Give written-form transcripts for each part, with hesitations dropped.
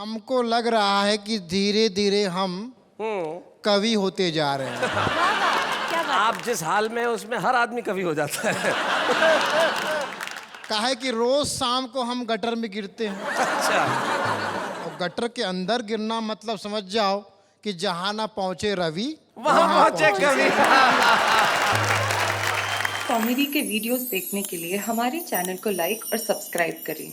हमको लग रहा है कि धीरे धीरे हम कवि होते जा रहे हैं। क्या बात? आप जिस हाल में उसमें हर आदमी कवि हो जाता है। काहे कि रोज शाम को हम गटर में गिरते हैं अच्छा, और गटर के अंदर गिरना मतलब समझ जाओ कि जहां ना पहुंचे रवि वहां पहुंचे कवि। कॉमेडी के वीडियोस देखने के लिए हमारे चैनल को लाइक और सब्सक्राइब करें।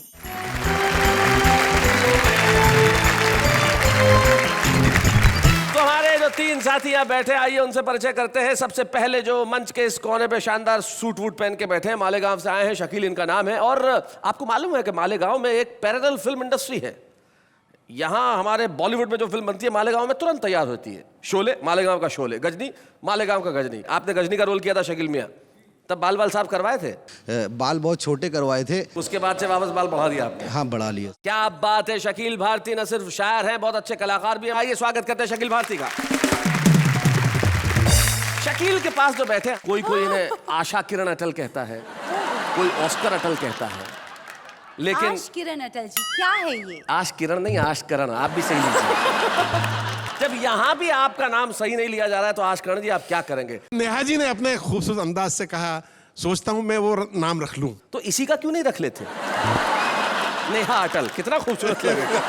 तो हमारे जो तीन साथी यहाँ बैठे, आइए उनसे परिचय करते हैं। सबसे पहले जो मंच के इस कोने पे शानदार सूट वूट पहन के बैठे हैं, मालेगांव से आए हैं, शकील इनका नाम है। और आपको मालूम है कि मालेगांव में एक पैरेलल फिल्म इंडस्ट्री है। यहाँ हमारे बॉलीवुड में जो फिल्म बनती है मालेगांव में तुरंत तैयार होती है। शोले मालेगांव का शोले, गजनी मालेगांव का गजनी। आपने गजनी का रोल किया था शकील मियाँ, तब बाल बाल साफ करवाए थे? बाल बहुत छोटे करवाए थे, उसके बाद से वापस बाल बढ़ा दिया आपने? हाँ बढ़ा लिया। क्या बात है। शकील भारती न सिर्फ शायर हैं, बहुत अच्छे कलाकार भी हैं। आइए स्वागत करते हैं शकील भारती का। शकील के पास जो बैठे, कोई कोई इन्हें आशा किरण अटल कहता है, कोई ऑस्कर अटल कहता है, लेकिन आश किरण अटल जी क्या है ये? आश किरण नहीं, आश करण। आप भी सही लीजिए। जब यहाँ भी आपका नाम सही नहीं लिया जा रहा है तो आश करण जी आप क्या करेंगे? नेहा जी ने अपने खूबसूरत अंदाज से कहा, सोचता हूं मैं वो नाम रख लूं। तो इसी का क्यों नहीं रख लेते? नेहा अटल, कितना खूबसूरत लगेगा।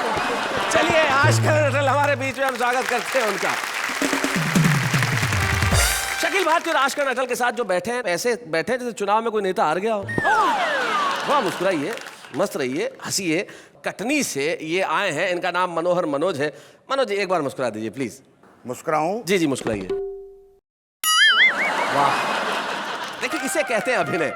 चलिए आश करण अटल हमारे बीच में, हम स्वागत करते हैं उनका। शकील भारती और आश करण अटल के साथ जो बैठे हैं, ऐसे बैठे जैसे चुनाव में कोई नेता हार गया हो। वाह, मुस्कुराइए, मस्त रहिए, हंसिए। कटनी से ये आए हैं, इनका नाम मनोहर मनोज है। मनोज जी एक बार मुस्कुरा दीजिए प्लीज। मुस्कुराऊं? जी जी मुस्कुराइए। वाह, देखिए इसे कहते हैं अभिनय।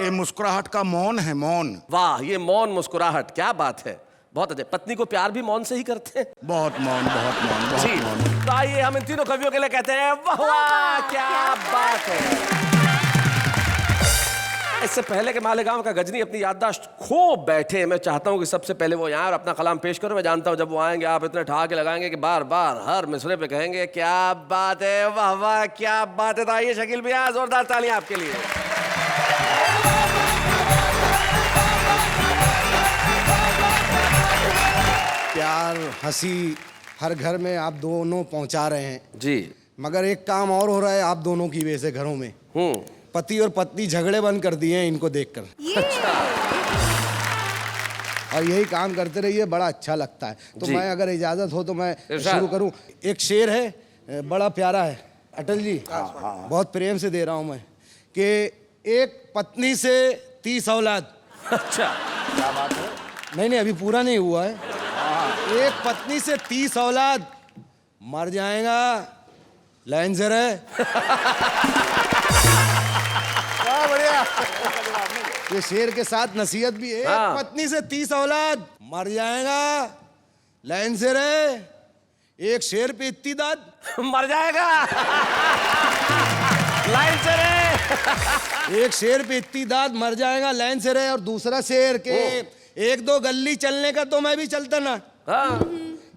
ये मुस्कुराहट का मौन है, मौन। वाह, ये मौन मुस्कुराहट, क्या बात है, बहुत अच्छे। पत्नी को प्यार भी मौन से ही करते हैं? बहुत मौन, बहुत मौन, जी। बहुत मौन। तो आइए हम इन तीनों कवियों के लिए कहते हैं वाह वाह, क्या बात है। इससे पहले कि मालेगांव का गजनी अपनी याददाश्त खो बैठे, मैं चाहता हूं कि सबसे पहले वो यहाँ अपना कलाम पेश करो। मैं जानता हूं जब वो आएंगे आप इतने ठहाके लगाएंगे कि बार बार हर मिसरे पे कहेंगे क्या बात है, वाह वाह क्या बात है। तो आइए शकील भैया, जोरदार तालियां आपके लिए। प्यार हंसी हर घर में आप दोनों पहुंचा रहे हैं जी। मगर एक काम और हो रहा है आप दोनों की वजह से घरों में। पति और पत्नी झगड़े बंद कर दिए हैं इनको देखकर। और यही काम करते रहिए, बड़ा अच्छा लगता है। तो जी। मैं अगर इजाजत हो तो मैं शुरू करूं। एक शेर है, बड़ा प्यारा है अटल जी, बहुत प्रेम से दे रहा हूं मैं, कि एक पत्नी से 30 औलाद। अच्छा, क्या बात है? नहीं अभी पूरा नहीं हुआ है। एक पत्नी से 30 औलाद, मर जाएगा लाइन से रहे। बढ़िया। ये शेर के साथ नसीहत भी है। हाँ। एक पत्नी से 30 औलाद, मर जाएगा लाइन से रहे। एक शेर पे इतनी दाद, मर जाएगा लाइन से रहे। एक शेर पे इतनी दाद, मर जाएगा लाइन से रहे। और दूसरा शेर के एक दो गली चलने का तो मैं भी चलता ना। हाँ।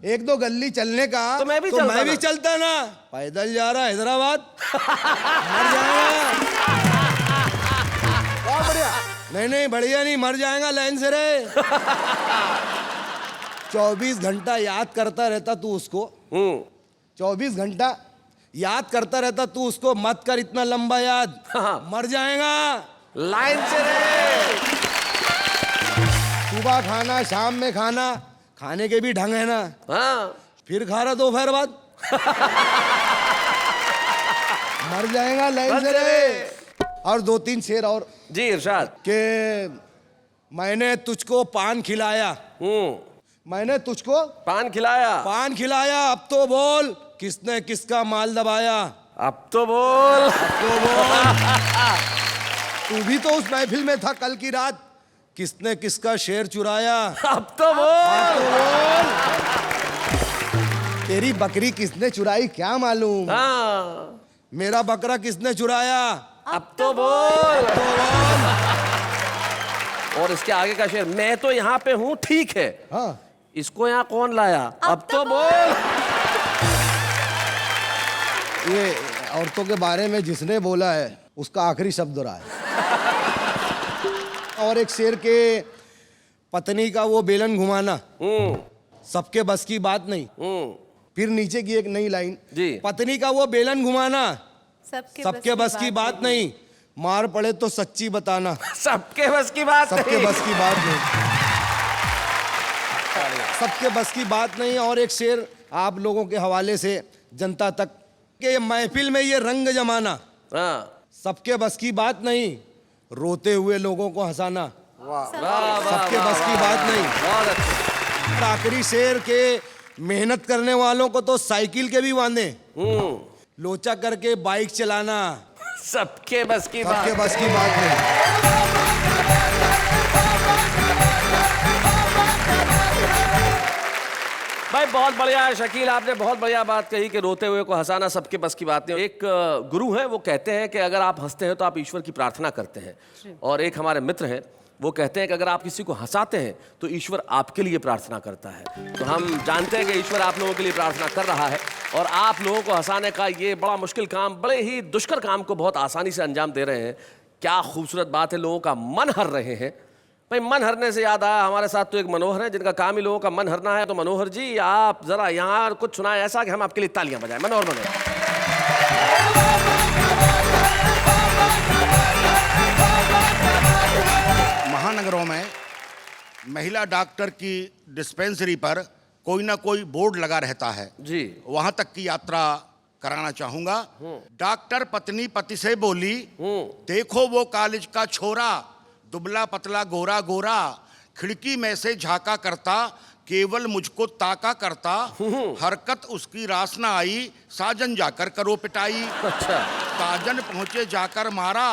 एक दो गली चलने का तो मैं भी चलता ना। पैदल जा रहा हैदराबाद, मर जाएगा। बढ़िया। नहीं बढ़िया नहीं, मर जाएगा लाइन से रहे। 24 घंटा याद करता रहता तू उसको। 24 घंटा याद करता रहता तू उसको, मत कर इतना लंबा याद। मर जाएगा लाइन से रहे। सुबह खाना, शाम में खाना, खाने के भी ढंग है ना। हाँ। फिर खा रहा दोपहर बाद। मर जाएगा लाइन से रहे। और 2-3 शेर और जी इरशाद। के मैंने तुझको पान खिलाया। मैंने तुझको पान खिलाया। पान खिलाया, अब तो बोल किसने किसका माल दबाया। अब तो बोल। तू भी तो उस महफिल में था कल की रात, किसने किसका शेर चुराया। अब तो बोल। तेरी बकरी किसने चुराई क्या मालूम। हाँ। मेरा बकरा किसने चुराया। अब तो बोल। और इसके आगे का शेर, मैं तो यहाँ पे हूँ ठीक है, हाँ इसको यहाँ कौन लाया। अब तो बोल। ये औरतों के बारे में जिसने बोला है उसका आखिरी शब्द रहा है। और एक शेर के पत्नी का वो बेलन घुमाना, सबके बस की बात नहीं। फिर नीचे की एक नई लाइन, जी। पत्नी का वो बेलन घुमाना सबके बस की बात नहीं। नहीं, मार पड़े तो सच्ची बताना सबके बस की बात सबके नहीं। बस की बात नहीं, सबके बस की बात नहीं। और एक शेर आप लोगों के हवाले से जनता तक के महफिल में ये रंग जमाना हाँ। सबके बस की बात नहीं, रोते हुए लोगों को हंसाना वाह, वाह, सबके वाह, बस की वाह, बात नहीं। बहुत अच्छे। आखिरी शेर के मेहनत करने वालों को तो साइकिल के भी वांदे, लोचा करके बाइक चलाना सबके बस की बात। सबके बस की बात नहीं। भाई बहुत बढ़िया है शकील, आपने बहुत बढ़िया बात कही कि रोते हुए को हंसाना सबके बस की बात नहीं। एक गुरु है, वो कहते हैं कि अगर आप हंसते हैं तो आप ईश्वर की प्रार्थना करते हैं, और एक हमारे मित्र हैं वो कहते हैं कि अगर आप किसी को हंसाते हैं तो ईश्वर आपके लिए प्रार्थना करता है। तो हम जानते हैं कि ईश्वर आप लोगों के लिए प्रार्थना कर रहा है, और आप लोगों को हंसाने का ये बड़ा मुश्किल काम, बड़े ही दुष्कर काम को बहुत आसानी से अंजाम दे रहे हैं। क्या खूबसूरत बात है, लोगों का मन हर रहे हैं। भाई मन हरने से याद आया, हमारे साथ तो एक मनोहर है जिनका काम ही लोगों का मन हरना है। तो मनोहर जी, आप जरा यहाँ कुछ सुनाए ऐसा कि हम आपके लिए तालियां बजाएं। मनोहर महानगरों में महिला डॉक्टर की डिस्पेंसरी पर कोई ना कोई बोर्ड लगा रहता है जी। वहां तक की यात्रा कराना चाहूंगा। डॉक्टर पत्नी पति से बोली, देखो वो कॉलेज का छोरा, दुबला पतला गोरा गोरा, खिड़की में से झांका करता, केवल मुझको ताका करता, हरकत उसकी रास ना आई, साजन जाकर करो पिटाई। अच्छा। साजन पहुंचे जाकर मारा,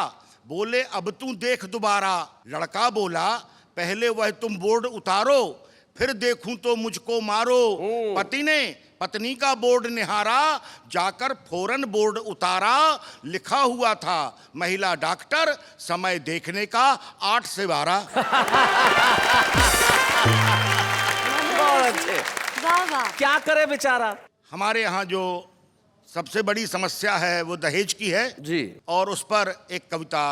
बोले अब तू देख दोबारा। लड़का बोला, पहले वह तुम बोर्ड उतारो, फिर देखूं तो मुझको मारो। पति ने पत्नी का बोर्ड निहारा, जाकर फौरन बोर्ड उतारा। लिखा हुआ था, महिला डॉक्टर, समय देखने का 8 से 12। बहुत अच्छे। वाह वाह। क्या करे बेचारा। हमारे यहाँ जो सबसे बड़ी समस्या है वो दहेज की है जी। और उस पर एक कविता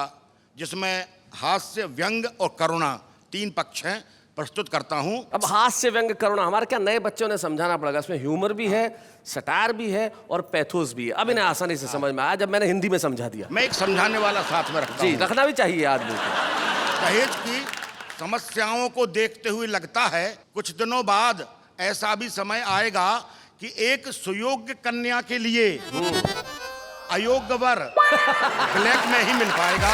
जिसमें हास्य, व्यंग और करुणा 3 पक्ष हैं, प्रस्तुत करता हूं। अब हास्य, व्यंग, करुणा, हमारे क्या नए बच्चों ने समझाना पड़ेगा। इसमें ह्यूमर भी है, सटायर भी है और पैथोस भी है। अब इन्हें आसानी से समझ में आया जब मैंने हिंदी में समझा दिया। मैं एक समझाने वाला साथ में रखता जी, हूं। रखना भी चाहिए आदमी को। दहेज की समस्याओं को देखते हुए लगता है कुछ दिनों बाद ऐसा भी समय आएगा कि एक सुयोग्य कन्या के लिए अयोग्य वर ब्लैक में ही मिल पाएगा।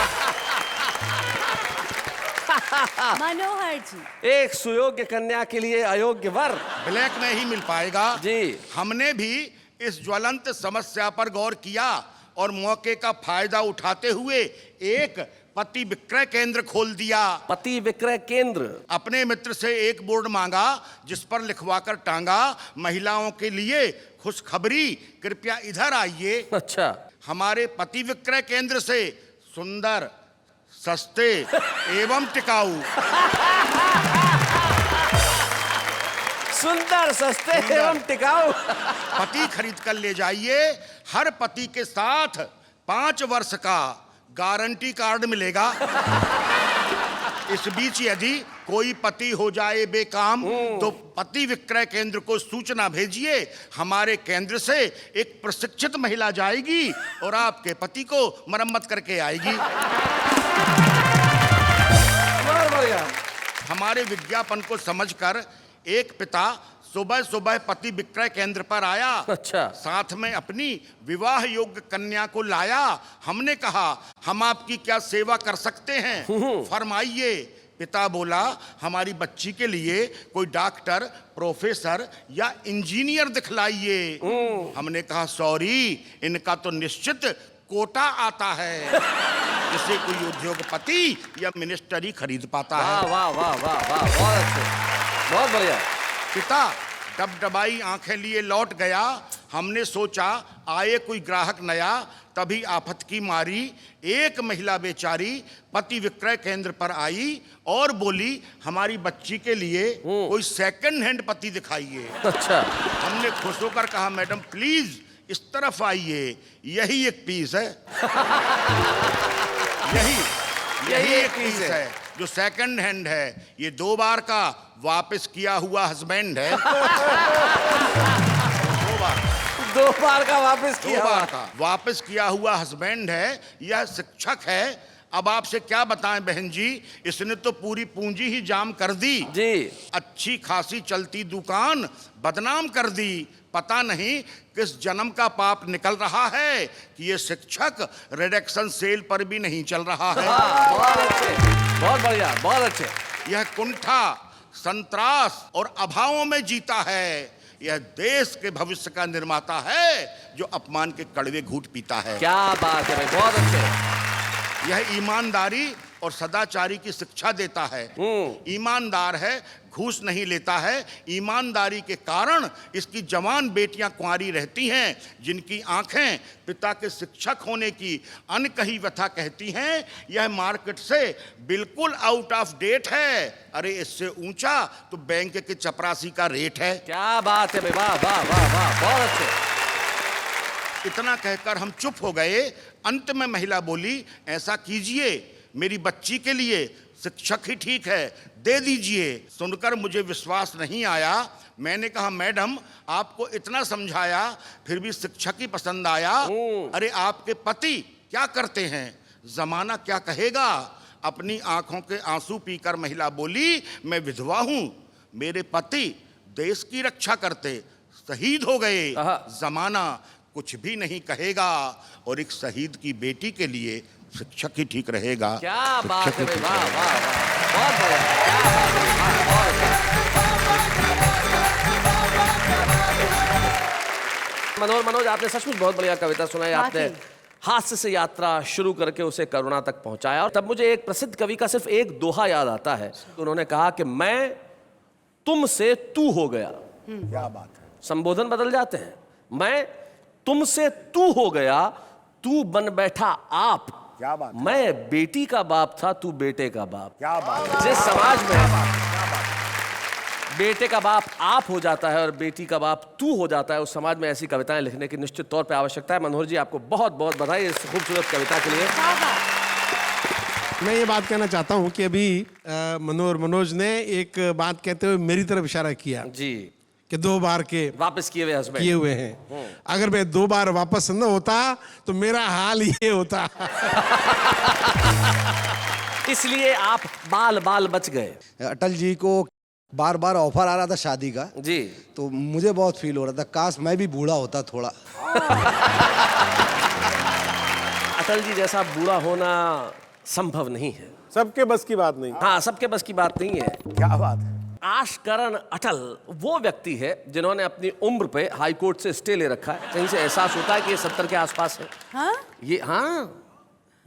मनोहर जी, एक सुयोग्य कन्या के लिए अयोग्य वर ब्लैक में ही मिल पाएगा। जी। हमने भी इस ज्वलंत समस्या पर गौर किया और मौके का फायदा उठाते हुए एक पति विक्रय केंद्र खोल दिया। पति विक्रय केंद्र। अपने मित्र से एक बोर्ड मांगा जिस पर लिखवाकर टांगा, महिलाओं के लिए खुशखबरी, कृपया इधर आइए। अच्छा। हमारे पति विक्रय केंद्र से सुंदर, सस्ते एवं टिकाऊ, सुंदर, सस्ते एवं टिकाऊ पति खरीद कर ले जाइए। हर पति के साथ 5 वर्ष का गारंटी कार्ड मिलेगा। इस बीच यदि कोई पति हो जाए बेकाम तो पति विक्रय केंद्र को सूचना भेजिए। हमारे केंद्र से एक प्रशिक्षित महिला जाएगी और आपके पति को मरम्मत करके आएगी। हमारे विज्ञापन को समझकर एक पिता सुबह सुबह पति विक्रय केंद्र पर आया। अच्छा। साथ में अपनी विवाह योग्य कन्या को लाया। हमने कहा, हम आपकी क्या सेवा कर सकते हैं, फरमाइए। पिता बोला, हमारी बच्ची के लिए कोई डॉक्टर, प्रोफेसर या इंजीनियर दिखलाइए। हमने कहा, सॉरी, इनका तो निश्चित कोटा आता है, जिसे कोई उद्योगपति या मिनिस्टर ही खरीद पाता है। वाह वाह वाह वाह वाह, बहुत अच्छे, बहुत बढ़िया। पिता डबडबाई आंखें लिए लौट गया। हमने सोचा आए कोई ग्राहक नया, तभी आफत की मारी एक महिला बेचारी पति विक्रय केंद्र पर आई और बोली, हमारी बच्ची के लिए कोई सेकंड हैंड पति दिखाइए। अच्छा। हमने खुश होकर कहा, मैडम प्लीज इस तरफ आइए, यही एक पीस है। यही एक पीस है जो सेकंड हैंड है। ये 2 बार का वापस किया हुआ हस्बैंड है। दो बार का वापस दो किया बार का वापस किया हुआ हस्बैंड है, यह शिक्षक है। अब आपसे क्या बताएं बहन जी, इसने तो पूरी पूंजी ही जाम कर दी जी। अच्छी खासी चलती दुकान बदनाम कर दी। पता नहीं किस जन्म का पाप निकल रहा है कि ये शिक्षक रिडक्शन सेल पर भी नहीं चल रहा है। बहुत अच्छे, बहुत बढ़िया, बहुत अच्छे। यह कुंठा, संत्रास और अभावों में जीता है। यह देश के भविष्य का निर्माता है जो अपमान के कड़वे घूंट पीता है। क्या बात है भाई, बहुत अच्छे। यह ईमानदारी और सदाचारी की शिक्षा देता है। ईमानदार है, घूस नहीं लेता है। ईमानदारी के कारण इसकी जवान बेटियां कुंवारी रहती हैं, जिनकी आंखें पिता के शिक्षक होने की अनकही व्यथा कहती हैं। यह मार्केट से बिल्कुल आउट ऑफ डेट है। अरे इससे ऊंचा तो बैंक के चपरासी का रेट है। क्या बात है भाई, वाह वाह वाह वाह, बहुत अच्छे। इतना कहकर हम चुप हो गए। अंत में महिला बोली, ऐसा कीजिए, मेरी बच्ची के लिए शिक्षक ही ठीक है, दे दीजिए। सुनकर मुझे विश्वास नहीं आया। मैंने कहा, मैडम आपको इतना समझाया फिर भी शिक्षक ही पसंद आया। अरे आपके पति क्या करते हैं, जमाना क्या कहेगा। अपनी आंखों के आंसू पीकर महिला बोली, मैं विधवा हूं, मेरे पति देश की रक्षा करते शहीद हो गए। जमाना कुछ भी नहीं कहेगा और एक शहीद की बेटी के लिए शिक्षक ही ठीक रहेगा। क्या बात है भाई, वाह वाह वाह, बहुत बढ़िया, क्या बात है, वाह, बहुत अच्छा। मनोज, आपने सचमुच बहुत बढ़िया कविता सुनाई। आपने हास्य से यात्रा शुरू करके उसे करुणा तक पहुंचाया। और तब मुझे एक प्रसिद्ध कवि का सिर्फ एक दोहा याद आता है। उन्होंने कहा कि मैं तुमसे तू हो गया। क्या बात है। संबोधन बदल जाते हैं। मैं तुमसे तू हो गया, तू बन बैठा आप। क्या बात। मैं बेटी का बाप था, तू बेटे का बाप। क्या बात। जिस समाज में बेटे का बाप आप हो जाता है और बेटी का बाप तू हो जाता है, उस समाज में ऐसी कविताएं लिखने की निश्चित तौर पे आवश्यकता है। मनोहर जी, आपको बहुत बहुत बधाई इस खूबसूरत कविता के लिए। मैं ये बात कहना चाहता हूँ कि अभी मनोज ने एक बात कहते हुए मेरी तरफ इशारा किया जी कि 2 बार के वापस किए हुए हस्बैंड किए हुए हैं। अगर मैं 2 बार वापस न होता तो मेरा हाल ये होता। इसलिए आप बाल बाल बच गए। अटल जी को बार बार ऑफर आ रहा था शादी का जी, तो मुझे बहुत फील हो रहा था, काश मैं भी बूढ़ा होता थोड़ा। अटल जी जैसा बूढ़ा होना संभव नहीं है। सबके बस की बात नहीं। हाँ, सबके बस की बात नहीं है। क्या बात है। आशकरण अटल वो व्यक्ति है जिन्होंने अपनी उम्र पे हाई कोर्ट से स्टे ले रखा है। कहीं से एहसास होता है कि ये 70 के आसपास है।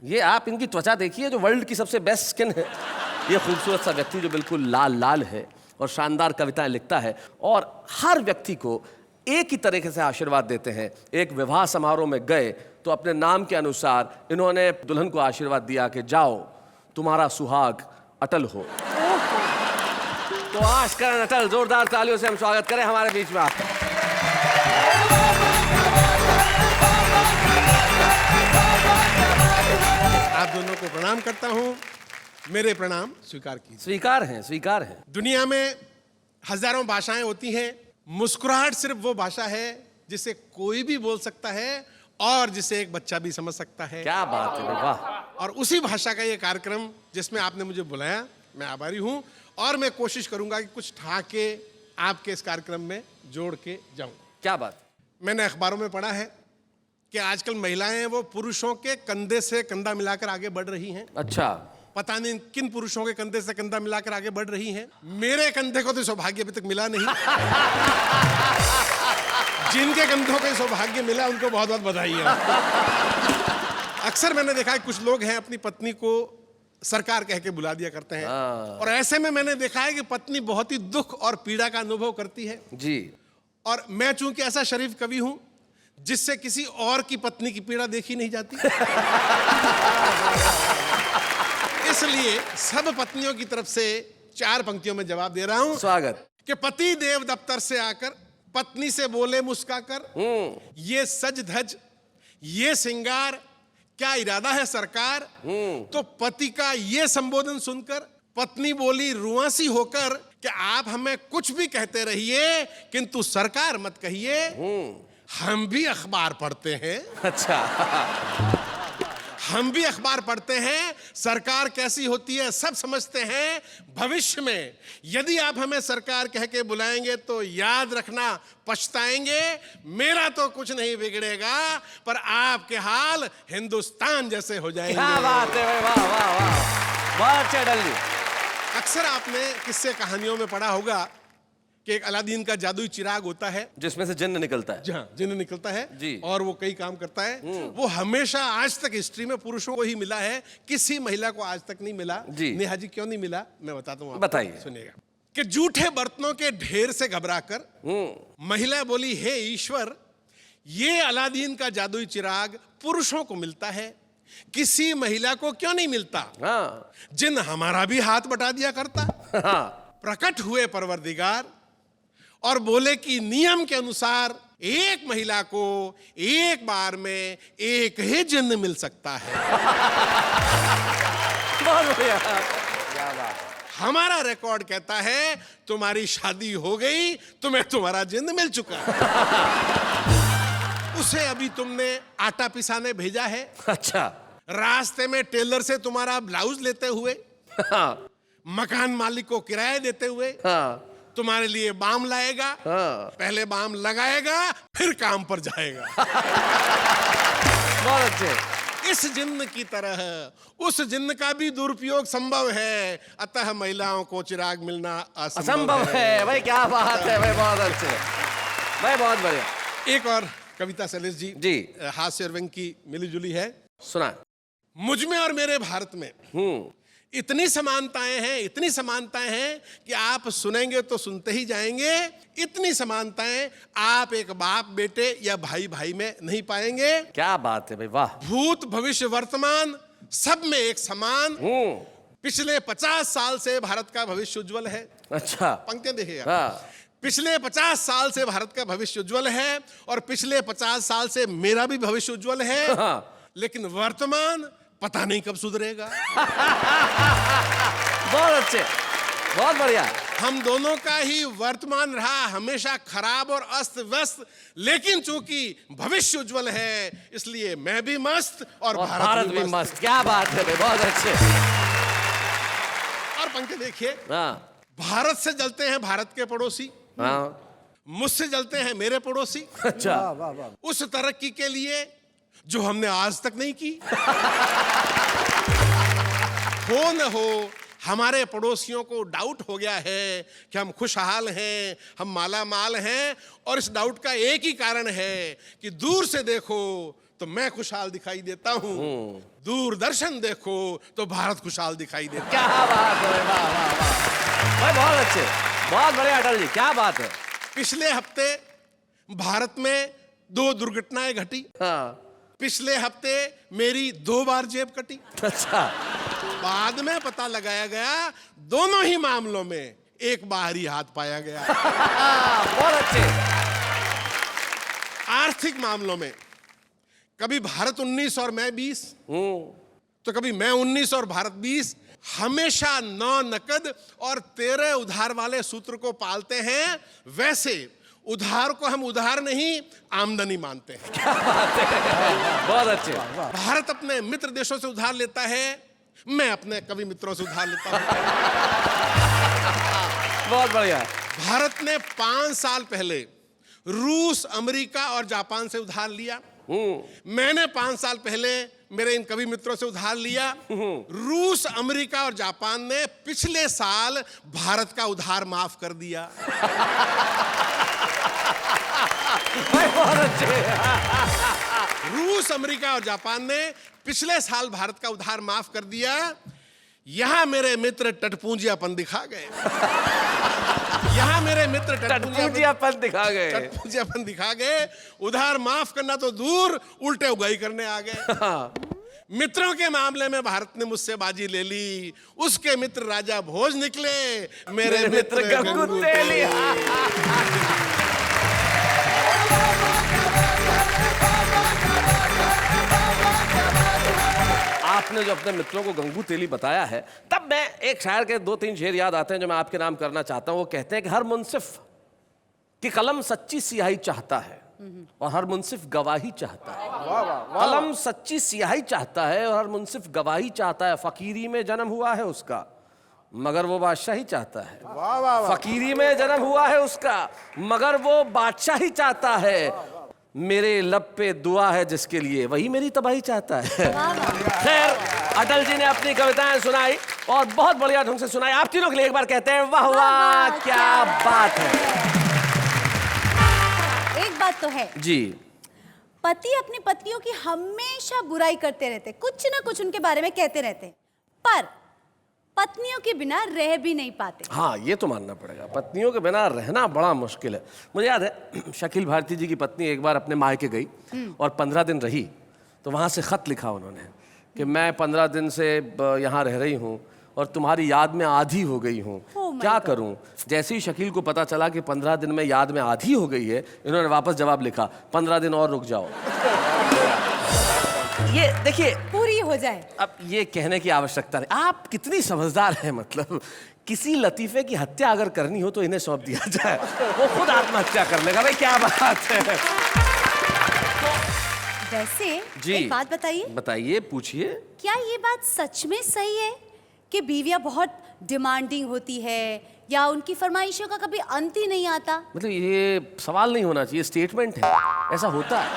ये आप इनकी त्वचा देखिए, जो वर्ल्ड की सबसे बेस्ट स्किन है। ये खूबसूरत सा व्यक्ति जो बिल्कुल लाल लाल है और शानदार कविताएं लिखता है और हर व्यक्ति को एक ही तरीके से आशीर्वाद देते हैं। एक विवाह समारोह में गए तो अपने नाम के अनुसार इन्होंने दुल्हन को आशीर्वाद दिया कि जाओ, तुम्हारा सुहाग अटल हो। तो आशकरण अटल, जोरदार तालियों से हम स्वागत करें हमारे बीच में आपका। आप दोनों को प्रणाम करता हूँ। मेरे प्रणाम स्वीकार कीजिए। स्वीकार हैं, स्वीकार हैं। दुनिया में हजारों भाषाएं होती हैं, मुस्कुराहट सिर्फ वो भाषा है जिसे कोई भी बोल सकता है और जिसे एक बच्चा भी समझ सकता है। क्या बात है, वाह। और उसी भाषा का ये कार्यक्रम जिसमें आपने मुझे बुलाया, मैं आभारी हूँ और मैं कोशिश करूंगा कि कुछ ठहाके आपके इस कार्यक्रम में जोड़ के जाऊं। क्या बात। मैंने अखबारों में पढ़ा है कि आजकल महिलाएं वो पुरुषों के कंधे से कंधा मिलाकर आगे बढ़ रही हैं। अच्छा, पता नहीं किन पुरुषों के कंधे से कंधा मिलाकर आगे बढ़ रही हैं। मेरे कंधे को तो सौभाग्य अभी तक मिला नहीं। जिनके कंधों को सौभाग्य मिला उनको बहुत बहुत बधाई है। अक्सर मैंने देखा है कुछ लोग हैं अपनी पत्नी को सरकार कह के बुला दिया करते हैं और ऐसे में मैंने देखा है कि पत्नी बहुत ही दुख और पीड़ा का अनुभव करती है जी। और मैं चूंकि ऐसा शरीफ कवि हूं जिससे किसी और की पत्नी की पीड़ा देखी नहीं जाती, इसलिए सब पत्नियों की तरफ से 4 पंक्तियों में जवाब दे रहा हूं। स्वागत। कि पति देव दफ्तर से आकर पत्नी से बोले मुस्काकर, ये सज धज ये सिंगार क्या इरादा है सरकार। तो पति का ये संबोधन सुनकर पत्नी बोली रुआसी होकर, कि आप हमें कुछ भी कहते रहिए किंतु सरकार मत कहिए। हम भी अखबार पढ़ते हैं, अच्छा। हम भी अखबार पढ़ते हैं, सरकार कैसी होती है सब समझते हैं। भविष्य में यदि आप हमें सरकार कह के बुलाएंगे तो याद रखना पछताएंगे। मेरा तो कुछ नहीं बिगड़ेगा, पर आपके हाल हिंदुस्तान जैसे हो जाएंगे। क्या बात है भाई, वाह वाह वाह, बहुत अच्छा अटल जी। अक्सर आपने किस्से कहानियों में पढ़ा होगा कि एक अलादीन का जादुई चिराग होता है, जिसमें से जिन्न निकलता है। जहाँ जिन्न निकलता है जी। और वो कई काम करता है। वो हमेशा आज तक हिस्ट्री में पुरुषों को ही मिला है, किसी महिला को आज तक नहीं मिला। जी। नेहा जी क्यों नहीं मिला, मैं बताता हूँ आपको। बताइए। सुनिएगा कि जूठे बर्तनों के ढेर से घबराकर महिला बोली, हे ईश्वर, ये अलादीन का जादुई चिराग पुरुषों को मिलता है, किसी महिला को क्यों नहीं मिलता? हाँ। जिन हमारा भी हाथ बटा दिया करता। हाँ। प्रकट हुए परवरदिगार और बोले कि नियम के अनुसार एक महिला को एक बार में एक ही जिन्न मिल सकता है। बहुत बढ़िया। हमारा रिकॉर्ड कहता है तुम्हारी शादी हो गई, तुम्हें तुम्हारा जिन्न मिल चुका है। उसे अभी तुमने आटा पिसाने भेजा है, अच्छा। रास्ते में टेलर से तुम्हारा ब्लाउज लेते हुए, हाँ। मकान मालिक को किराया देते हुए हाँ। तुम्हारे लिए बाम लाएगा। हाँ। पहले बाम लगाएगा फिर काम पर जाएगा। बहुत अच्छे। इस जिन्न की तरह उस जिन्न का भी दुरुपयोग संभव है, अतः महिलाओं को चिराग मिलना असंभव है। भाई क्या बात है भाई, बहुत अच्छे भाई, बहुत बढ़िया। एक और कविता शैलेश जी, जी। हास्य और व्यंग की मिली जुली है। सुना। मुझ में और मेरे भारत में इतनी समानताएं हैं, इतनी समानताएं हैं कि आप सुनेंगे तो सुनते ही जाएंगे। इतनी समानताएं आप एक बाप बेटे या भाई भाई में नहीं पाएंगे। क्या बात है भाई, वाह। भूत भविष्य वर्तमान सब में एक समान। पिछले 50 साल से भारत का भविष्य उज्जवल है। अच्छा। पंक्तियां देखिएगा। हाँ। पिछले 50 साल से भारत का भविष्य उज्जवल है और पिछले 50 साल से मेरा भी भविष्य उज्जवल है। हाँ। लेकिन वर्तमान पता नहीं कब सुधरेगा। बहुत अच्छे, बहुत बढ़िया। हम दोनों का ही वर्तमान रहा हमेशा खराब और अस्त व्यस्त, लेकिन चूंकि भविष्य उज्जवल है इसलिए मैं भी मस्त और भारत भी मस्त। क्या बात है भाई, बहुत अच्छे। और पंक्ति देखिए। हाँ। भारत से जलते हैं भारत के पड़ोसी, हाँ। मुझसे जलते हैं मेरे पड़ोसी। अच्छा। उस तरक्की के लिए जो हमने आज तक नहीं की। हो न हो हमारे पड़ोसियों को डाउट हो गया है कि हम खुशहाल हैं, हम माला माल हैं, और इस डाउट का एक ही कारण है कि दूर से देखो तो मैं खुशहाल दिखाई देता हूं, दूरदर्शन देखो तो भारत खुशहाल दिखाई देता है। क्या बात है, वाह वाह वाह भाई, बहुत अच्छे, बहुत बढ़िया अटल जी, क्या बात है। पिछले हफ्ते भारत में 2 दुर्घटनाएं घटी। हाँ। पिछले हफ्ते मेरी 2 बार जेब कटी। अच्छा। बाद में पता लगाया गया दोनों ही मामलों में एक बाहरी हाथ पाया गया। बहुत अच्छे। आर्थिक मामलों में कभी भारत 19 और मैं 20, तो कभी मैं 19 और भारत 20। हमेशा 9 नकद और 13 उधार वाले सूत्र को पालते हैं। वैसे उधार को हम उधार नहीं आमदनी मानते हैं। क्या बात है, बहुत अच्छे। भारत अपने मित्र देशों से उधार लेता है, मैं अपने कवि मित्रों से उधार लेता हूं। बहुत बढ़िया। भारत ने 5 साल पहले रूस, अमेरिका और जापान से उधार लिया। मैंने 5 साल पहले मेरे इन कवि मित्रों से उधार लिया। रूस, अमेरिका और जापान ने पिछले साल भारत का उधार माफ कर दिया। बहुत अच्छे। रूस, अमेरिका और जापान ने पिछले साल भारत का उधार माफ कर दिया। यहां मेरे मित्र टटपूंजियापन दिखा गए। यहां मेरे मित्र टटपूंजियापन दिखा गए। टटपूंजियापन दिखा गए। उधार माफ करना तो दूर, उल्टे उगाई करने आ गए। मित्रों के मामले में भारत ने मुझसे बाजी ले ली। उसके मित्र राजा भोज निकले, मेरे मित्र गंगूतेली। आपने ने जो अपने मित्रों को गंगू तेली बताया है, तब मैं एक शायर के 2-3 शेर याद आते हैं जो मैं आपके नाम करना चाहता हूं। वो कहते हैं कि हर मुंसिफ की कलम सच्ची सियाही चाहता है और हर मुंसिफ गवाही चाहता है। कलम सच्ची सियाही चाहता है और हर मुंसिफ गवाही चाहता है। फकीरी में जन्म हुआ है उसका मगर वो बादशाही चाहता है। फकीरी में जन्म हुआ है उसका मगर वो बादशाही चाहता है। मेरे लब पे दुआ है जिसके लिए वही मेरी तबाही चाहता है। खैर, अटल जी ने अपनी कविताएं सुनाई और बहुत बढ़िया ढंग से सुनाई। आप तीनों के लिए एक बार कहते हैं वाह वाह क्या बात है। एक बात तो है जी, पति अपनी पत्नियों की हमेशा बुराई करते रहते, कुछ ना कुछ उनके बारे में कहते रहते, पर पत्नियों के बिना रह भी नहीं पाते। हाँ, ये तो मानना पड़ेगा, पत्नियों के बिना रहना बड़ा मुश्किल है। मुझे याद है शकील भारती जी की पत्नी एक बार अपने मायके गई और 15 दिन रही, तो वहाँ से खत लिखा उन्होंने कि मैं 15 दिन से यहाँ रह रही हूँ और तुम्हारी याद में आधी हो गई हूँ, क्या करूँ। जैसे ही शकील को पता चला कि 15 दिन में याद में आधी हो गई है, इन्होंने वापस जवाब लिखा 15 दिन और रुक जाओ। ये देखिए, पूरी हो जाए। अब ये कहने की आवश्यकता नहीं। आप कितनी समझदार हैं, मतलब किसी लतीफे की हत्या अगर करनी हो तो इन्हें सौंप दिया जाए, वो खुद आत्महत्या कर लेगा। भाई क्या बात है। वैसे जी, एक बात बताइए। बताइए, पूछिए। क्या ये बात सच में सही है कि बीवियां बहुत डिमांडिंग होती है या उनकी फरमाइशों का कभी अंत ही नहीं आता? मतलब ये सवाल नहीं होना चाहिए, स्टेटमेंट है, ऐसा होता है।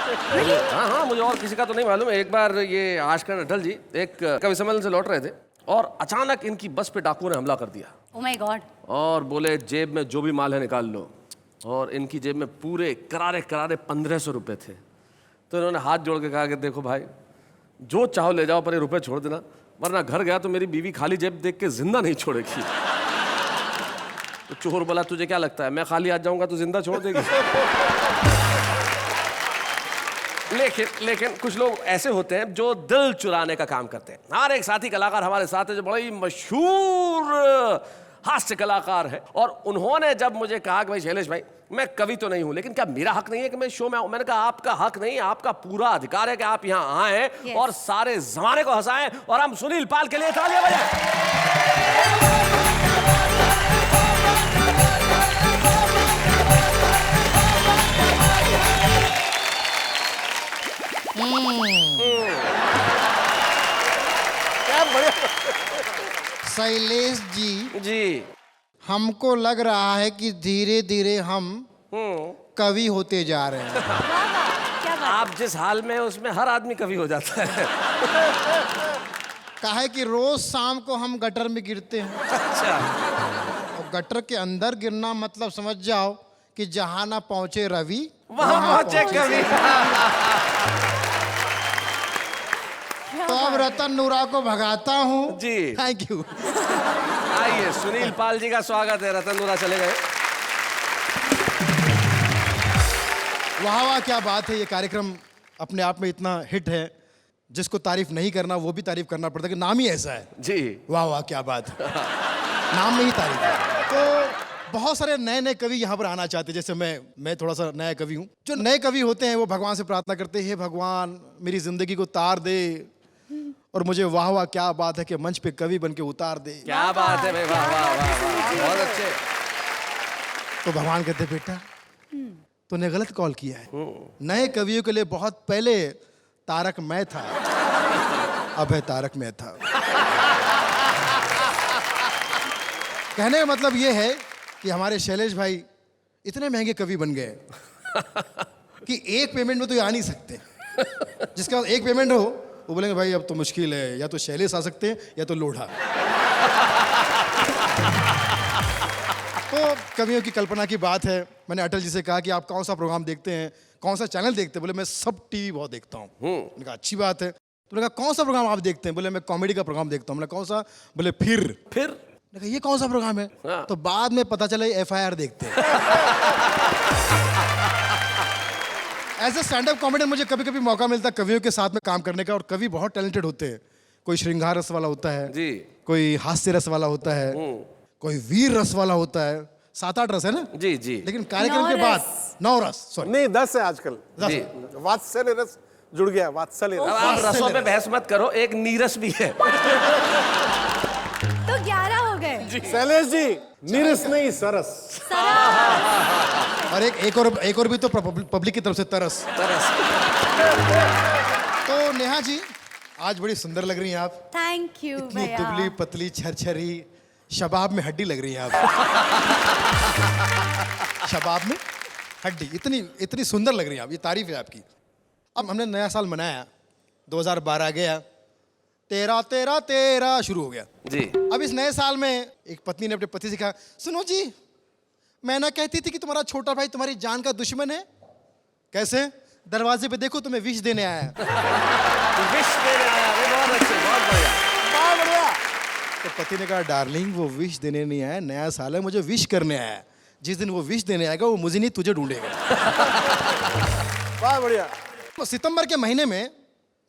हाँ हाँ, मुझे और किसी का तो नहीं मालूम। एक बार ये आजकल अटल जी एक कवि सम्मेलन से लौट रहे थे और अचानक इनकी बस पे डाकुओं ने हमला कर दिया। Oh my God. और बोले जेब में जो भी माल है निकाल लो, और इनकी जेब में पूरे करारे करारे 1500 रुपये थे। तो इन्होंने हाथ जोड़ के कहा कि देखो भाई, जो चाहो ले जाओ पर ये रुपये छोड़ देना, वरना घर गया तो मेरी बीवी खाली जेब देख के जिंदा नहीं छोड़ेगी। तो चोर बोला तुझे क्या लगता है मैं खाली हाथ जाऊंगा तो जिंदा छोड़ देगी? लेकिन कुछ लोग ऐसे होते हैं जो दिल चुराने का काम करते हैं। हमारे एक साथी कलाकार हमारे साथ है जो बड़ा ही मशहूर हास्य कलाकार है, और उन्होंने जब मुझे कहा कि भाई शैलेश भाई, मैं कवि तो नहीं हूं लेकिन क्या मेरा हक नहीं है कि मैं शो में आऊं? मैंने कहा आपका हक नहीं, आपका पूरा अधिकार है कि आप यहां आए और सारे जमाने को हंसाएं। और हम सुनील पाल के लिए तालियां बजाएं। शैलेश जी, जी, हमको लग रहा है कि धीरे धीरे हम कवि होते जा रहे हैं। क्या बात। आप जिस हाल में उसमें हर आदमी कवि हो जाता है। काहे कि रोज शाम को हम गटर में गिरते हैं, अच्छा, और गटर के अंदर गिरना मतलब समझ जाओ कि जहां ना पहुंचे रवि वहां पहुंचे कवि। तो अब रतन नूरा को भगाता हूँ जी। Thank you. आइए, सुनील पाल जी का स्वागत है। रतन नूरा चले गए। वाह वाह क्या बात है। ये कार्यक्रम अपने आप में इतना हिट है, जिसको तारीफ नहीं करना वो भी तारीफ करना पड़ता है कि नाम ही ऐसा है। जी, वाह वाह क्या बात है। नाम में ही तारीफ है। तो बहुत सारे नए नए कवि यहाँ पर आना चाहते हैं, जैसे मैं थोड़ा सा नया कवि हूँ। जो नए कवि होते हैं वो भगवान से प्रार्थना करते हैं, हे भगवान मेरी जिंदगी को तार दे, और मुझे वाह वाह क्या बात है कि मंच पे कवि बन के उतार दे। क्या बात है भाई, वाह वाह वाह वाह, बहुत अच्छे। तो भगवान कहते बेटा तूने गलत कॉल किया है। नए कवियों के लिए बहुत पहले तारक मैं था, अब है तारक मैं था। कहने का मतलब ये है कि हमारे शैलेश भाई इतने महंगे कवि बन गए कि एक पेमेंट में तो ये आ नहीं सकते। जिसके बाद एक पेमेंट हो वो बोलेंगे भाई अब तो मुश्किल है, या तो शैलेश आ सकते हैं या तो लोढ़ा। तो कवियों की कल्पना की बात है। मैंने अटल जी से कहा कि आप कौन सा प्रोग्राम देखते हैं, कौन सा चैनल देखते हैं? बोले मैं सब टीवी बहुत देखता हूँ। मैंने कहा अच्छी बात है। तो मैंने कहा कौन सा प्रोग्राम आप देखते हैं? बोले मैं कॉमेडी का प्रोग्राम देखता हूँ। मैंने कौन सा? बोले फिर मैंने कहा ये कौन सा प्रोग्राम है? हाँ। तो बाद में पता चला FIR देखते हैं। ऐसे स्टैंड अप कॉमेडी मुझे कभी कभी मौका मिलता है कवियों के साथ में काम करने का, और कवि बहुत टैलेंटेड होते हैं। कोई श्रृंगार रस वाला होता है जी, कोई हास्य रस वाला होता है, कोई वीर रस वाला होता है। 7-8 रस है ना? जी जी। लेकिन कार्यक्रम के बाद 9 रस, सॉरी नहीं 10 है आजकल। जी। वात्सल्य रस जुड़ गया वात्सल्य अब रस। आप रसों पे बहस मत करो, एक नीरस भी है। तो 11 हो गए। शैलेश जी, नीरस नहीं सरस। और एक और भी तो पब्लिक की तरफ से तरस। तो नेहा जी आज बड़ी सुंदर लग रही हैं आप। थैंक यू इतनी भैया। दुबली पतली छरछरी, शबाब में हड्डी लग रही हैं आप। शबाब में हड्डी, इतनी सुंदर लग रही हैं आप, ये तारीफ है आपकी। अब हमने नया साल मनाया, 2012 गया, तेरा तेरा तेरा शुरू हो गया जी। अब इस नए साल में एक पत्नी ने अपने पति से कहा, सुनो जी, मैं ना कहती थी कि तुम्हारा छोटा भाई तुम्हारी जान का दुश्मन है। कैसे? दरवाजे पे देखो, तुम्हें विश देने आया है। विश देने आया, अरे बहुत अच्छे, बहुत बढ़िया। तो पति ने कहा, डार्लिंग वो विश देने नहीं आया, नया साल है, मुझे विश करने आया है। जिस दिन वो विश देने आएगा वो मुझे नहीं तुझे ढूंढेगा। बहुत बढ़िया। तो सितंबर के महीने में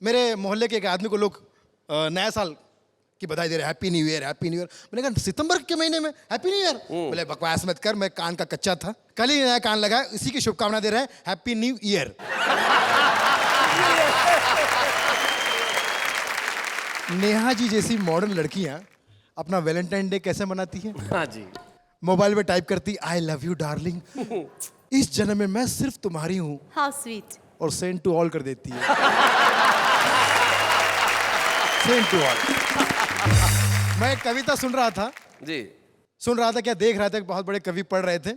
मेरे मोहल्ले के एक आदमी को लोग नया साल की बधाई दे रहे, happy new year, happy new year. मैंने कहा सितंबर के महीने में हैप्पी न्यू ईयर? बोले बकवास मत कर, मैं कान का कच्चा था, कल ही नया कान लगा, इसी की शुभकामना दे रहे हैं, happy new year. Neha ji जैसी मॉडर्न लड़कियां अपना वैलेंटाइन डे कैसे मनाती हैं? हाँ जी। मोबाइल में टाइप करती, आई लव यू डार्लिंग, इस जन्म में मैं सिर्फ तुम्हारी हूं, हाउ स्वीट। और सेंड टू ऑल कर देती है। Send to all. मैं एक कविता सुन रहा था क्या देख रहा था, एक बहुत बड़े कवि पढ़ रहे थे,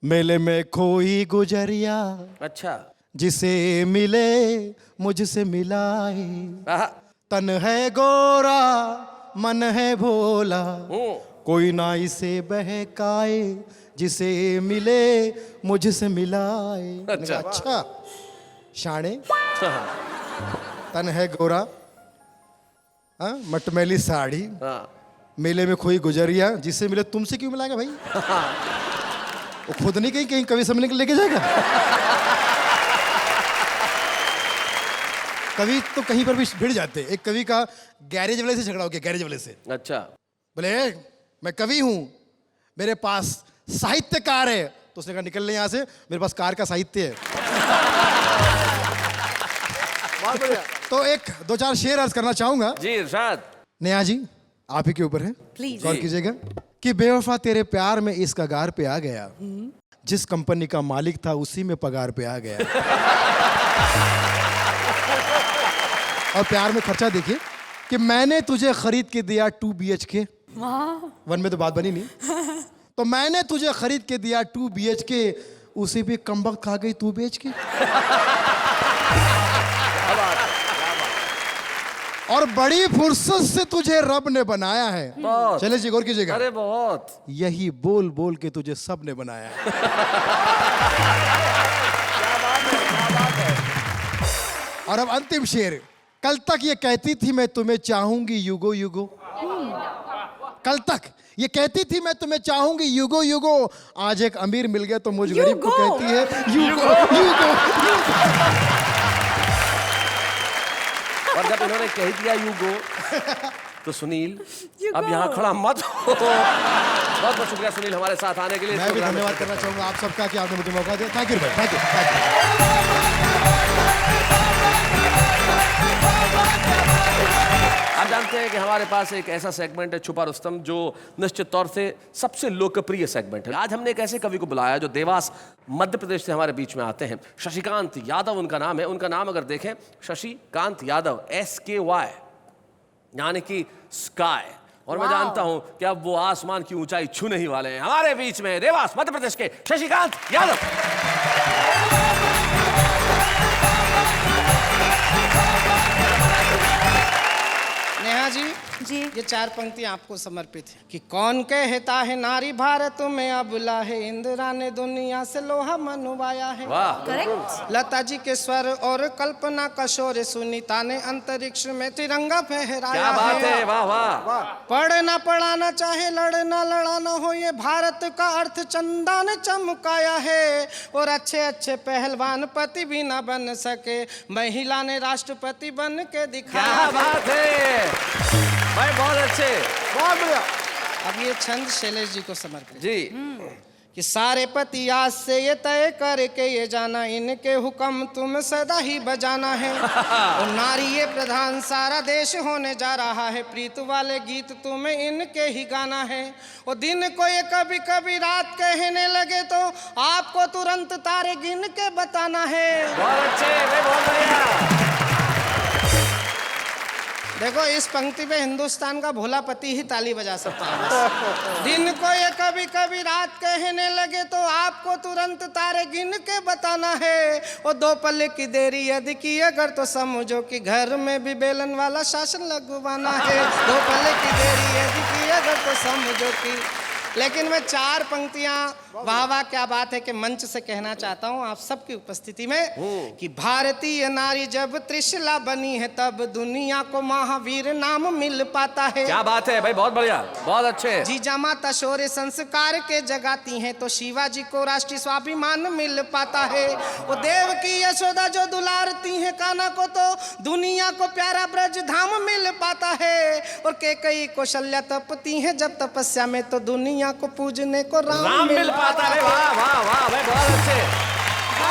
मेले में खोई गुजरिया, अच्छा। जिसे मिले मुझसे मिलाए, आहा। तन है गोरा मन है भोला, कोई ना इसे बहकाए, जिसे मिले मुझसे मिलाए। मैंने कहा, अच्छा शाणे, तन है गोरा, हाँ, मटमैली साड़ी, मेले में खोई गुजरिया, जिससे मिले तुमसे क्यों मिलाएगा भाई? वो खुद नहीं कहीं कवि सम्मेलन के लेके जाएगा। कवि तो कहीं पर भी भिड़ जाते। एक कवि का गैरेज वाले से झगड़ा हो गया, गैरेज वाले से। अच्छा। बोले मैं कवि हूं, मेरे पास साहित्यकार है। तो उसने कहा निकल ले यहां से, मेरे पास कार का साहित्य है। बहुत बढ़िया। तो एक दो चार शेर अर्ज करना चाहूंगा। जी इरशाद। नेहा जी आप ही के ऊपर है, Please. गौर कीजिएगा कि बेवफा तेरे प्यार में इस कगार पे आ गया, जिस कंपनी का मालिक था उसी में पगार पे आ गया। और प्यार में खर्चा देखिए कि मैंने तुझे खरीद के दिया 2 BHK, 1 में तो बात बनी नहीं, तो मैंने तुझे खरीद के दिया 2 BHK, उसे भी कमबख्त खा गई 2 BHK। और बड़ी फुर्सत से तुझे रब ने बनाया है। बहुत। चले जी गौर कीजिएगा, अरे बहुत। यही बोल बोल के तुझे सब ने बनाया है। और अब अंतिम शेर, कल तक ये कहती थी मैं तुम्हें चाहूंगी युगो युगो, कल तक ये कहती थी मैं तुम्हें चाहूंगी युगो युगो, आज एक अमीर मिल गया तो मुझ गरीब को कहती है युगो युगो युगो। और जब इन्होंने कह दिया यू गो, तो सुनील अब यहाँ खड़ा मत हो। बहुत बहुत शुक्रिया सुनील हमारे साथ आने के लिए। मैं भी धन्यवाद करना चाहूंगा आप सबका कि आपने मुझे मौका दिया। थैंक यू भाई, थैंक यू। आप जानते हैं कि हमारे पास एक ऐसा सेगमेंट है छुपा रुस्तम, जो निश्चित तौर से सबसे लोकप्रिय सेगमेंट है। आज हमने एक ऐसे कवि को बुलाया जो देवास मध्य प्रदेश से हमारे बीच में आते हैं। शशिकांत यादव उनका नाम है। उनका नाम अगर देखें, शशिकांत यादव, SKY, यानी कि स्काई। और मैं जानता हूं कि अब वो आसमान की ऊंचाई छूने ही वाले हैं। हमारे बीच में देवास मध्य प्रदेश के शशिकांत यादव। नेहा जी जी। ये 4 पंक्तियां आपको समर्पित है कि कौन कहता है नारी भारत में अबला है, इंदिरा ने दुनिया से लोहा मनवाया है। वाह। करेक्ट। लता जी के स्वर और कल्पना का शोर, सुनीता ने अंतरिक्ष में तिरंगा फहराया क्या बात है, वाह वाह। पढ़ना पढ़ाना चाहे लड़ना लड़ाना हो, ये भारत का अर्थ चंदा ने चमकाया है। और अच्छे अच्छे पहलवान पति भी ना बन सके, महिला ने राष्ट्रपति बन के दिखाया। क्या बात है भाई, बहुत अच्छे। बहुत बढ़िया। अब ये छंद शैलेश जी को समर्पित जी। कि सारे पति आज से ये तय करके ये जाना, इनके हुक्म तुम सदा ही बजाना है। और नारी ये प्रधान सारा देश होने जा रहा है, प्रीत वाले गीत तुम्हें इनके ही गाना है। और दिन को ये कभी कभी रात कहने लगे तो आपको तुरंत तारे गिन के बताना है। बहुत अच्छे भाई, बहुत बढ़िया। देखो इस पंक्ति पे हिंदुस्तान का भोला पति ही ताली बजा सकता है बस। दिन को ये कभी कभी रात कहने लगे तो आपको तुरंत तारे गिन के बताना है। और 2 पल की देरी यदि की अगर तो समझो कि घर में भी बेलन वाला शासन लगवाना है। 2 पल की देरी यदि की अगर तो समझो कि। लेकिन मैं 4 पंक्तियां वाह वाह क्या बात है कि मंच से कहना चाहता हूं आप सबकी उपस्थिति में कि भारतीय नारी जब त्रिशला बनी है तब दुनिया को महावीर नाम मिल पाता है। क्या बात है भाई, बहुत बढ़िया, बहुत अच्छे। जीजा माता शौर्य संस्कार के जगाती हैं तो शिवाजी को राष्ट्रीय स्वाभिमान मिल पाता है। वो देव की यशोदा जो दुलारती हैं कान्हा को तो दुनिया को प्यारा ब्रज धाम मिल पाता है। और कैकेयी कौशल्या तपती हैं जब तपस्या में तो दुनिया को पूजने को राम मिल पाता है। वाह वाह वाह भाई, बहुत अच्छे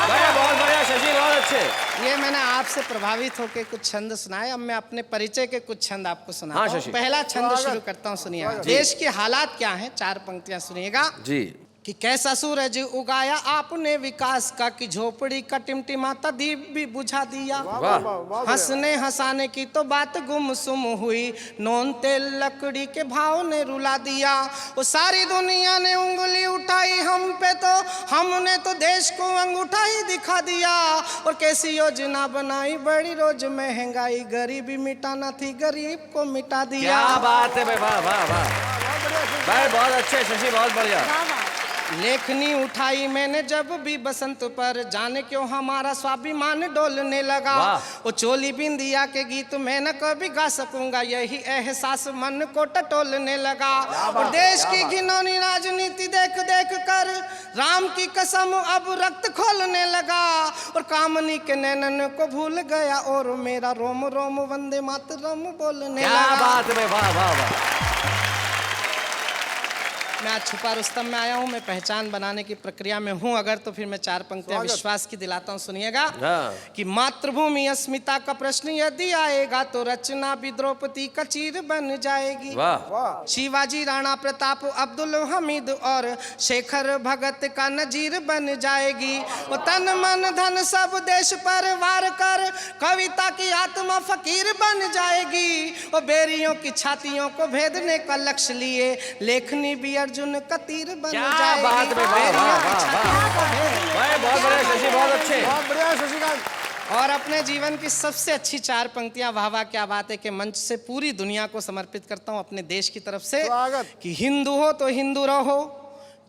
भाई, बहुत बढ़िया शशि, बहुत अच्छे। ये मैंने आपसे प्रभावित होकर कुछ छंद सुनाए, अब मैं अपने परिचय के कुछ छंद आपको सुनाता हाँ, हूं। शशि। पहला छंद शुरू करता हूं, सुनिएगा। देश के हालात क्या हैं, 4 पंक्तियां सुनिएगा। जी। कि कैसा सूरज उगाया आपने विकास का, कि झोपड़ी का टिमटिमाता दीप भी बुझा दिया। हंसने हंसाने की तो बात गुमसुम हुई, नॉन तेल लकड़ी के भाव ने रुला दिया। वो सारी दुनिया ने उंगली उठाई हम पे तो हमने तो देश को अंगूठा ही दिखा दिया। और कैसी योजना बनाई बड़ी रोज महंगाई, गरीबी मिटाना थी गरीब को मिटा दिया। क्या बात है भाई, वाह वाह वाह भाई, बहुत अच्छे शशि, बहुत बढ़िया। लेखनी उठाई मैंने जब भी बसंत पर, जाने क्यों हमारा स्वाभिमान डोलने लगा। वो चोली बिंदिया के गीत मैं न कभी गा सकूंगा, यही एहसास मन को टटोलने लगा। और देश की घिनौनी राजनीति देख देख कर राम की कसम अब रक्त खोलने लगा। और कामनी के नैनन को भूल गया और मेरा रोम रोम वंदे मातरम बोलने लगा। क्या बात है, वाह वाह वाह। मैं आज छुपा रुस्तम में आया हूँ, मैं पहचान बनाने की प्रक्रिया में हूँ अगर, तो फिर मैं 4 पंक्तियां विश्वास की दिलाता हूँ, सुनिएगा। कि मातृभूमि अस्मिता का प्रश्न यदि आएगा तो रचना भी द्रौपदी का चीर बन जाएगी। शिवाजी राणा प्रताप अब्दुल हमीद और शेखर भगत का नजीर बन जाएगी। वो तन मन धन सब देश पर वार कर कविता की आत्मा फकीर बन जाएगी। वो बेरियों की छातियों को भेदने का लक्ष्य लिए लेखनी भी अर्जुन का तीर बन जाएगी। क्या बात है, वाह वाह वाह भाई, बहुत बढ़िया शशि, बहुत अच्छे, बहुत बढ़िया शशिकांत। और अपने जीवन की सबसे अच्छी 4 पंक्तियां वाह वाह क्या बात है कि मंच से पूरी दुनिया को समर्पित करता हूं अपने देश की तरफ से। कि हिंदू हो तो हिंदू रहो,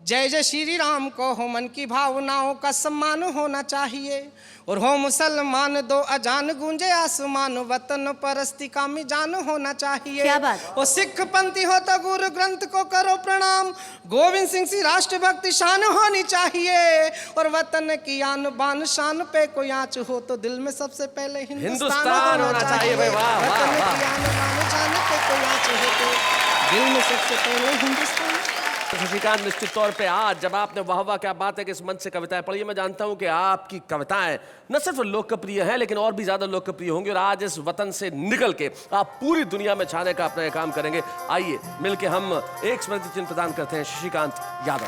जय जय श्री राम को हो, मन की भावनाओं का सम्मान होना चाहिए। और हो मुसलमान दो अजान गूंजे आसमान, वतन परस्ती का मिजान होना चाहिए। क्या बात। और सिख पंथी हो तो गुरु ग्रंथ को करो प्रणाम, गोविंद सिंह सी राष्ट्रभक्ति शान होनी चाहिए। और वतन की आन बान शान पे कोई आँच हो तो दिल में सबसे पहले हिंदुस्तान होना चाहिए। भाई वाह वाह वतन वाह। की आन बान शान पे कोई आँच हो तो दिल में सबसे पहले हिंदुस्तान। शशिकांत, निश्चित तौर पे आज जब आपने वाह वाह क्या बात है कि इस मंच से कविताएं पढ़ी, मैं जानता हूं कि आपकी कविताएं न सिर्फ लोकप्रिय हैं लेकिन और भी ज्यादा लोकप्रिय होंगी। और आज इस वतन से निकल के आप पूरी दुनिया में छाने का अपना काम करेंगे। आइए मिलके हम एक स्मृति चिन्ह प्रदान करते हैं शशिकांत यादव।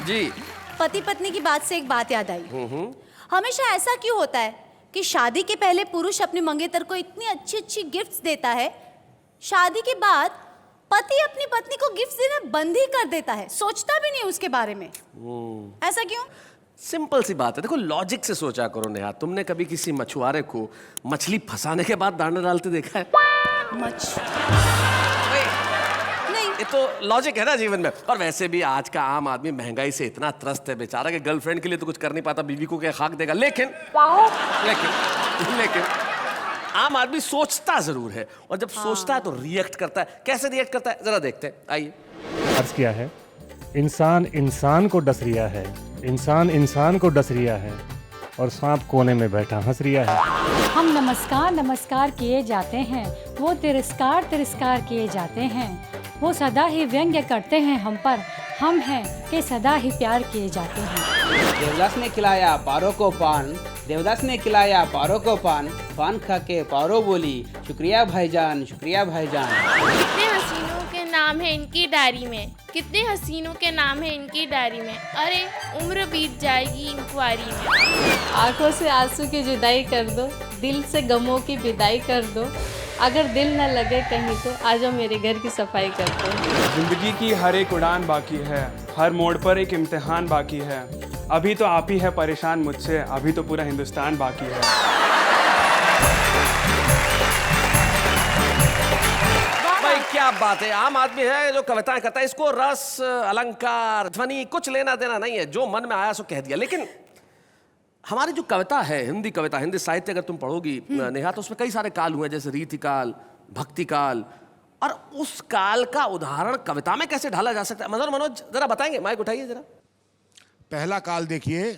जी। पति पत्नी की बात से एक बात याद आई। हमेशा ऐसा क्यों होता है कि शादी के पहले पुरुष अपने मंगेतर को इतनी अच्छी अच्छी गिफ्ट्स देता है, शादी के बाद पति अपनी पत्नी को गिफ्ट्स देना बंद ही कर देता है, सोचता भी नहीं उसके बारे में। ऐसा क्यों? सिंपल सी बात है, देखो लॉजिक से सोचा करो नेहा। तुमने कभी किसी मछुआरे को मछली फंसाने के बाद दाना डालते देखा है? ये तो लॉजिक है ना जीवन में। और वैसे भी आज का आम आदमी महंगाई से इतना त्रस्त है बेचारा कि गर्लफ्रेंड के लिए तो कुछ कर नहीं पाता, बीवी को क्या खाक देगा। लेकिन आम आदमी सोचता जरूर है, और जब सोचता है तो रिएक्ट करता है। कैसे रिएक्ट करता है जरा देखते हैं, आइए। अर्ज किया है इंसान इंसान को डस रिया है, इंसान इंसान को डस रिया है, और सांप कोने में बैठा हंस रिया है। हम नमस्कार नमस्कार किए जाते हैं, वो तिरस्कार तिरस्कार किए जाते हैं। वो सदा ही व्यंग्य करते हैं हम पर, हम हैं कि सदा ही प्यार किए जाते हैं। देवदास ने खिलाया पारों को पान, देवदास ने खिलाया पारों को पान, पान खा के पारो बोली शुक्रिया भाईजान, शुक्रिया भाईजान। कितने हसीनों के नाम है इनकी डायरी में, कितने हसीनों के नाम है इनकी डायरी में, अरे उम्र बीत जाएगी इंक्वायरी में। आंखों से आंसू की जुदाई कर दो, दिल से गमों की विदाई कर दो, अगर दिल न लगे कहीं तो आ जाओ मेरे घर की सफाई कर दो। जिंदगी की हर एक उड़ान बाकी है, हर मोड़ पर एक इम्तिहान बाकी है। अभी तो आप ही है परेशान मुझसे, अभी तो पूरा हिंदुस्तान बाकी है। भाई क्या बात है, आम आदमी है जो कविताएं करता है, इसको रस अलंकार ध्वनि कुछ लेना देना नहीं है, जो मन में आया सो कह दिया। लेकिन हमारी जो कविता है, हिंदी कविता, हिंदी साहित्य अगर तुम पढ़ोगी नेहा, तो उसमें कई सारे काल हुए, जैसे रीति काल, भक्ति काल, और उस काल का उदाहरण कविता में कैसे ढाला जा सकता है? मनोज जरा बताएंगे, माइक उठाइए जरा। पहला काल देखिए,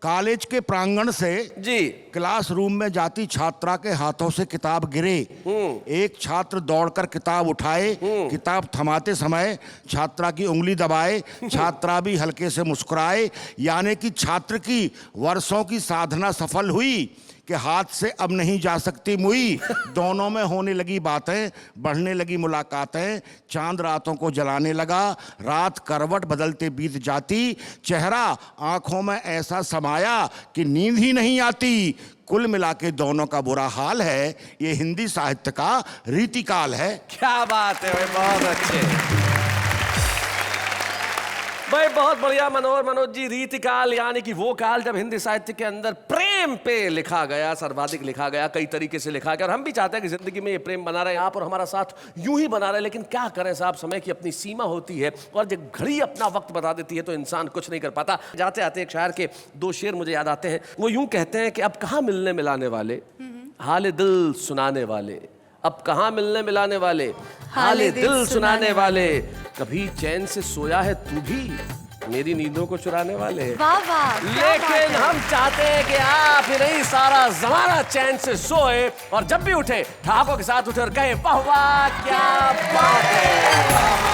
कॉलेज के प्रांगण से जी क्लासरूम में जाती छात्रा के हाथों से किताब गिरे, एक छात्र दौड़कर किताब उठाए, किताब थमाते समय छात्रा की उंगली दबाए, छात्रा भी हल्के से मुस्कुराए, यानी कि छात्र की वर्षों की साधना सफल हुई कि हाथ से अब नहीं जा सकती मुई। दोनों में होने लगी बातें, बढ़ने लगी मुलाकातें, चांद रातों को जलाने लगा, रात करवट बदलते बीत जाती, चेहरा आंखों में ऐसा समाया कि नींद ही नहीं आती। कुल मिला के दोनों का बुरा हाल है, ये हिंदी साहित्य का रीतिकाल है। क्या बात है भाई, बहुत अच्छे भाई, बहुत बढ़िया मनोज जी। रीतिकाल यानी कि वो काल जब हिंदी साहित्य के अंदर प्रेम पे लिखा गया, सर्वाधिक लिखा गया, कई तरीके से लिखा गया, और हम भी चाहते हैं कि जिंदगी में ये प्रेम बना रहे, आप और हमारा साथ यूं ही बना रहे। लेकिन क्या करें साहब, समय की अपनी सीमा होती है, और जब घड़ी अपना वक्त बता देती है तो इंसान कुछ नहीं कर पाता। जाते आते एक शायर के दो शेर मुझे याद आते हैं, वो यूं कहते हैं कि अब कहाँ मिलने मिलाने वाले, हाल दिल सुनाने वाले, अब कहाँ मिलने मिलाने वाले, हाल दिल सुनाने वाले, कभी चैन से सोया है तू भी, मेरी नींदों को चुराने वाले। वाह वाह, लेकिन हम चाहते हैं कि आप ही नहीं, सारा जमाना चैन से सोए, और जब भी उठे ठहाकों के साथ उठे और कहे वाह वाह क्या बात है।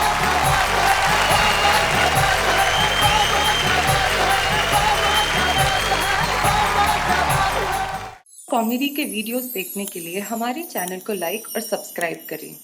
कॉमेडी के वीडियोस देखने के लिए हमारे चैनल को लाइक और सब्सक्राइब करें।